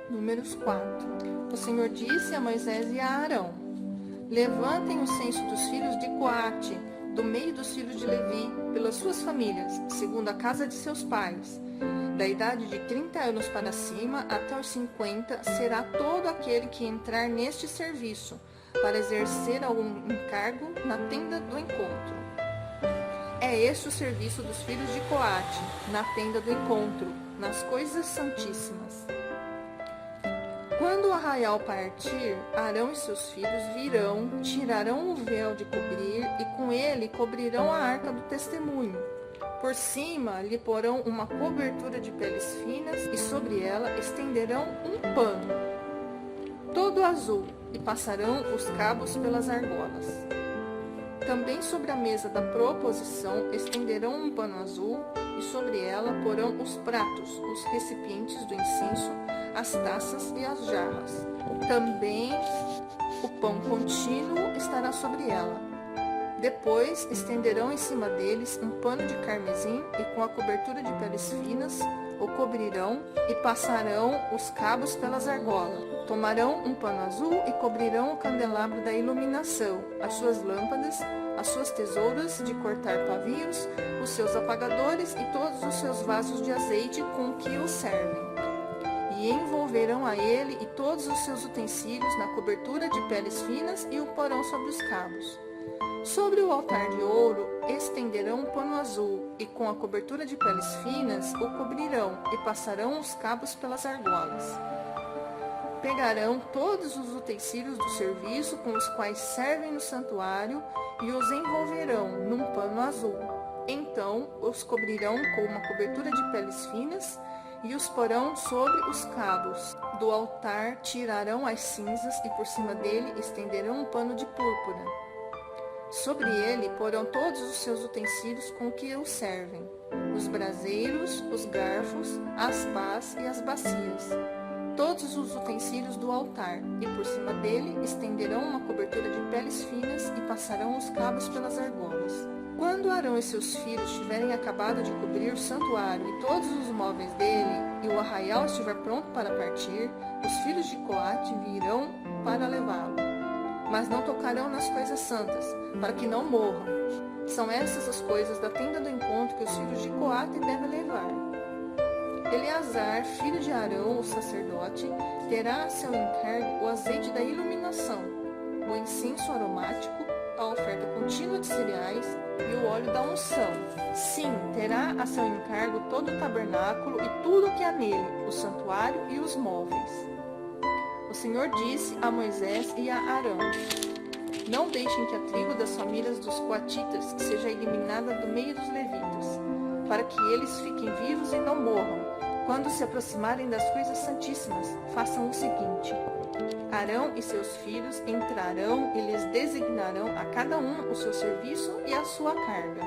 Números 4. O Senhor disse a Moisés e a Arão: levantem o censo dos filhos de Coate, do meio dos filhos de Levi, pelas suas famílias, segundo a casa de seus pais. Da idade de 30 anos para cima até os 50 será todo aquele que entrar neste serviço, para exercer algum encargo na tenda do encontro. É este o serviço dos filhos de Coate, na tenda do encontro, nas coisas santíssimas. Quando o arraial partir, Arão e seus filhos virão, tirarão o véu de cobrir e com ele cobrirão a arca do testemunho. Por cima lhe porão uma cobertura de peles finas e sobre ela estenderão um pano, todo azul, e passarão os cabos pelas argolas. Também sobre a mesa da proposição estenderão um pano azul e sobre ela porão os pratos, os recipientes do incenso, as taças e as jarras. Também o pão contínuo estará sobre ela. Depois estenderão em cima deles um pano de carmesim e com a cobertura de peles finas o cobrirão e passarão os cabos pelas argolas. Tomarão um pano azul e cobrirão o candelabro da iluminação, as suas lâmpadas, as suas tesouras de cortar pavios, os seus apagadores e todos os seus vasos de azeite com que o servem. E envolverão a ele e todos os seus utensílios na cobertura de peles finas e o porão sobre os cabos. Sobre o altar de ouro estenderão um pano azul e com a cobertura de peles finas o cobrirão e passarão os cabos pelas argolas. Pegarão todos os utensílios do serviço com os quais servem no santuário e os envolverão num pano azul. Então os cobrirão com uma cobertura de peles finas e os porão sobre os cabos. Do altar tirarão as cinzas e por cima dele estenderão um pano de púrpura. Sobre ele porão todos os seus utensílios com que o servem, os braseiros, os garfos, as pás e as bacias, todos os utensílios do altar, e por cima dele estenderão uma cobertura de peles finas e passarão os cabos pelas argolas. Quando Arão e seus filhos tiverem acabado de cobrir o santuário e todos os móveis dele, e o arraial estiver pronto para partir, os filhos de Coate virão para levá-lo. Mas não tocarão nas coisas santas, para que não morram. São essas as coisas da tenda do encontro que os filhos de Coate devem levar. Eleazar, filho de Arão, o sacerdote, terá a seu encargo o azeite da iluminação, o incenso aromático, a oferta contínua de cereais e o óleo da unção. Sim, terá a seu encargo todo o tabernáculo e tudo o que há nele, o santuário e os móveis. O Senhor disse a Moisés e a Arão: não deixem que a tribo das famílias dos coatitas seja eliminada do meio dos levitas, para que eles fiquem vivos e não morram. Quando se aproximarem das coisas santíssimas, façam o seguinte: Arão e seus filhos entrarão e lhes designarão a cada um o seu serviço e a sua carga.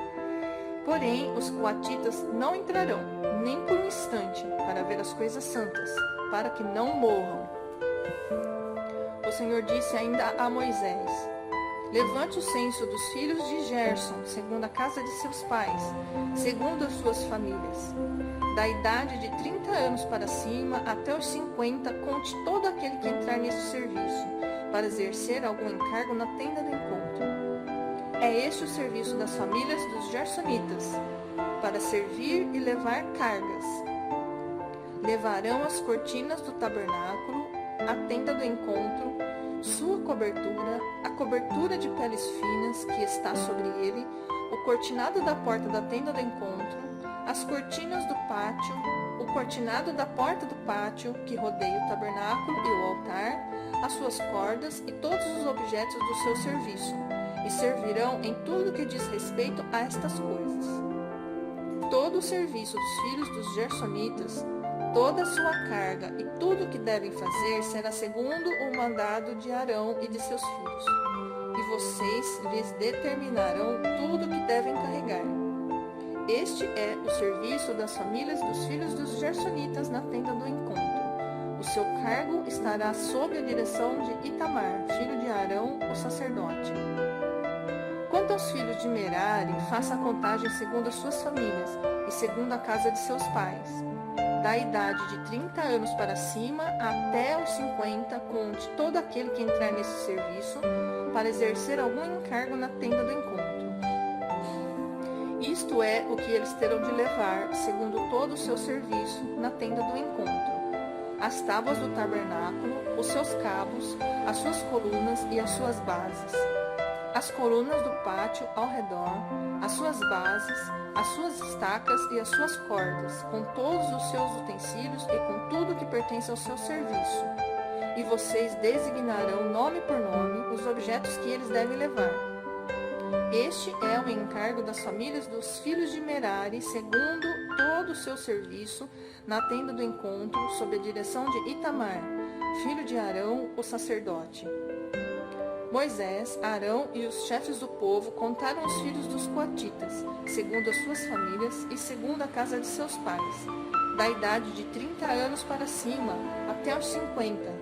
Porém, os coatitas não entrarão, nem por um instante, para ver as coisas santas, para que não morram. O Senhor disse ainda a Moisés: levante o censo dos filhos de Gerson, segundo a casa de seus pais, segundo as suas famílias. Da idade de 30 anos para cima até os 50, conte todo aquele que entrar nesse serviço, para exercer algum encargo na tenda do encontro. É este o serviço das famílias dos gersonitas, para servir e levar cargas. Levarão as cortinas do tabernáculo, a tenda do encontro, sua cobertura, a cobertura de peles finas que está sobre ele, o cortinado da porta da tenda do encontro, as cortinas do pátio, o cortinado da porta do pátio que rodeia o tabernáculo e o altar, as suas cordas e todos os objetos do seu serviço, e servirão em tudo que diz respeito a estas coisas. Todo o serviço dos filhos dos gersonitas, toda a sua carga e tudo o que devem fazer será segundo o mandado de Arão e de seus filhos. E vocês lhes determinarão tudo o que devem carregar. Este é o serviço das famílias dos filhos dos gersonitas na tenda do encontro. O seu cargo estará sob a direção de Itamar, filho de Arão, o sacerdote. Quanto aos filhos de Merari, faça a contagem segundo as suas famílias e segundo a casa de seus pais. da idade de 30 anos para cima até os 50, conte todo aquele que entrar nesse serviço para exercer algum encargo na tenda do encontro. Isto é o que eles terão de levar, segundo todo o seu serviço, na tenda do encontro: as tábuas do tabernáculo, os seus cabos, as suas colunas e as suas bases, as colunas do pátio ao redor, as suas bases, as suas estacas e as suas cordas, com todos os seus utensílios e com tudo que pertence ao seu serviço. E vocês designarão nome por nome os objetos que eles devem levar. Este é o encargo das famílias dos filhos de Merari, segundo todo o seu serviço, na tenda do encontro, sob a direção de Itamar, filho de Arão, o sacerdote. Moisés, Arão e os chefes do povo contaram os filhos dos coatitas, segundo as suas famílias e segundo a casa de seus pais, da idade de 30 anos para cima, até os 50,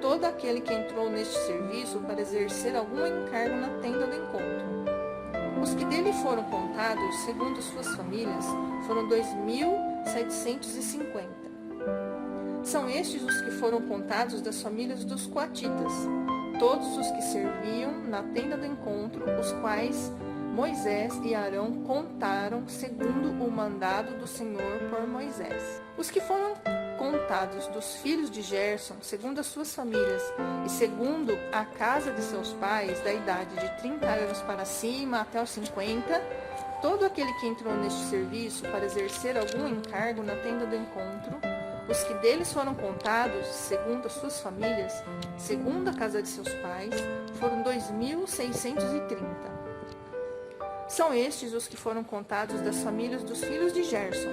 todo aquele que entrou neste serviço para exercer algum encargo na tenda do encontro. Os que dele foram contados, segundo suas famílias, foram 2.750. São estes os que foram contados das famílias dos coatitas, todos os que serviam na tenda do encontro, os quais Moisés e Arão contaram segundo o mandado do Senhor por Moisés. Os que foram contados dos filhos de Gerson, segundo as suas famílias e segundo a casa de seus pais, da idade de 30 anos para cima até os 50, todo aquele que entrou neste serviço para exercer algum encargo na tenda do encontro, os que deles foram contados, segundo as suas famílias, segundo a casa de seus pais, foram 2.630. São estes os que foram contados das famílias dos filhos de Gerson,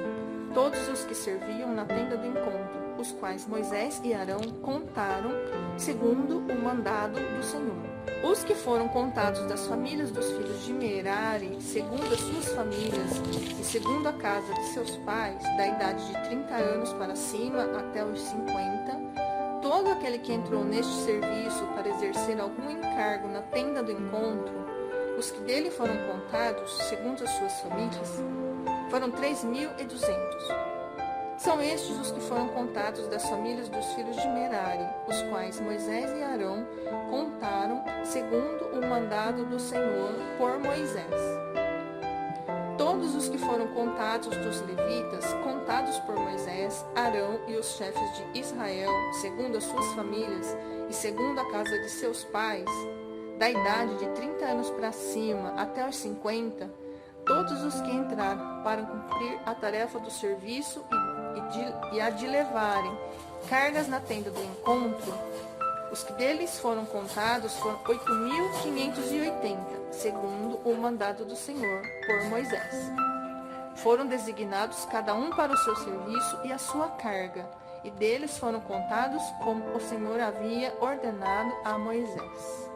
todos os que serviam na tenda do encontro, os quais Moisés e Arão contaram, segundo o mandado do Senhor. Os que foram contados das famílias dos filhos de Merari, segundo as suas famílias e segundo a casa de seus pais, da idade de 30 anos para cima até os 50, todo aquele que entrou neste serviço para exercer algum encargo na tenda do encontro, os que dele foram contados, segundo as suas famílias, foram 3.200. São estes os que foram contados das famílias dos filhos de Merari, os quais Moisés e Arão contaram, segundo o mandado do Senhor por Moisés. Todos os que foram contados dos levitas, contados por Moisés, Arão e os chefes de Israel, segundo as suas famílias e segundo a casa de seus pais, da idade de 30 anos para cima até os 50, todos os que entraram para cumprir a tarefa do serviço e a de levarem cargas na tenda do encontro, os que deles foram contados foram 8.580, segundo o mandado do Senhor por Moisés. Foram designados cada um para o seu serviço e a sua carga, e deles foram contados como o Senhor havia ordenado a Moisés.